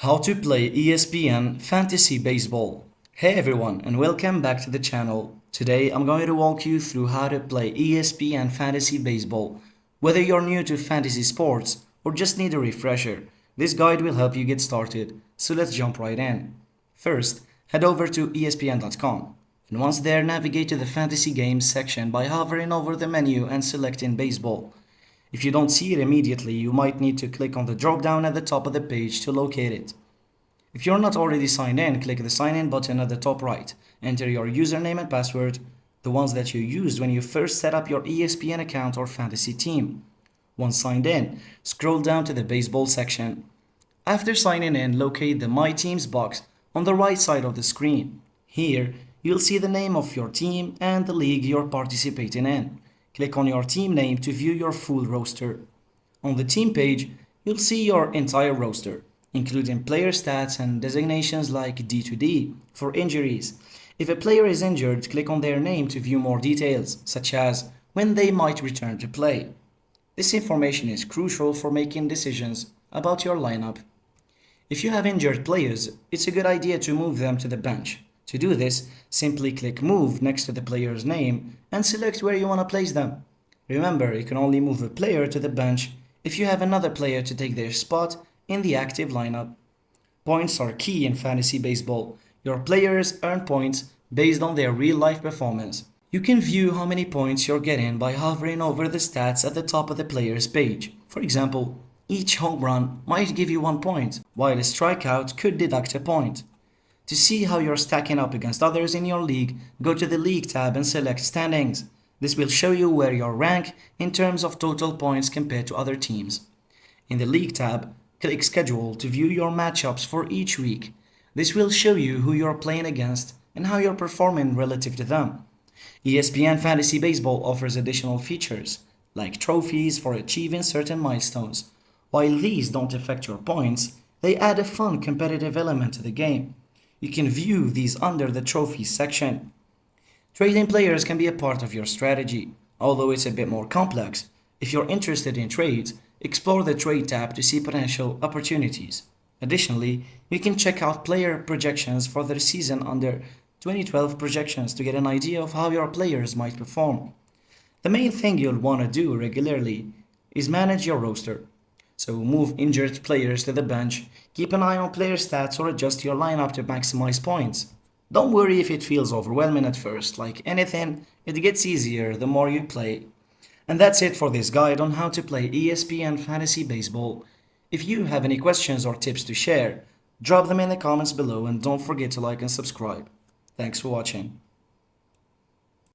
How to play ESPN Fantasy Baseball. Hey everyone, and welcome back to the channel. Today I'm going to walk you through how to play ESPN Fantasy Baseball. Whether you're new to fantasy sports or just need a refresher, this guide will help you get started. So let's jump right in. First, head over to ESPN.com. And once there, navigate to the Fantasy Games section by hovering over the menu and selecting Baseball. If you don't see it immediately, you might need to click on the drop down at the top of the page to locate it. If you're not already signed in, click the sign in button at the top right. Enter your username and password, the ones that you used when you first set up your ESPN account or fantasy team. Once signed in, scroll down to the baseball section. After signing in, locate the My Teams box on the right side of the screen. Here, you'll see the name of your team and the league you're participating in. Click on your team name to view your full roster. On the team page, you'll see your entire roster, including player stats and designations like D2D for injuries. If a player is injured, click on their name to view more details, such as when they might return to play. This information is crucial for making decisions about your lineup. If you have injured players, it's a good idea to move them to the bench. To do this, simply click Move next to the player's name and select where you want to place them. Remember, you can only move a player to the bench if you have another player to take their spot in the active lineup. Points are key in fantasy baseball. Your players earn points based on their real-life performance. You can view how many points you're getting by hovering over the stats at the top of the player's page. For example, each home run might give you 1 point, while a strikeout could deduct a point. To see how you're stacking up against others in your league, go to the League tab and select Standings. This will show you where you rank in terms of total points compared to other teams. In the League tab, click Schedule to view your matchups for each week. This will show you who you're playing against and how you're performing relative to them. ESPN Fantasy Baseball offers additional features, like trophies for achieving certain milestones. While these don't affect your points, they add a fun competitive element to the game. You can view these under the Trophies section. Trading players can be a part of your strategy, although it's a bit more complex. If you're interested in trades, explore the Trade tab to see potential opportunities. Additionally, you can check out player projections for the season under 2012 projections to get an idea of how your players might perform. The main thing you'll want to do regularly is manage your roster. So move injured players to the bench, keep an eye on player stats or adjust your lineup to maximize points. Don't worry if it feels overwhelming at first, like anything, it gets easier the more you play. And that's it for this guide on how to play ESPN Fantasy Baseball. If you have any questions or tips to share, drop them in the comments below and don't forget to like and subscribe. Thanks for watching.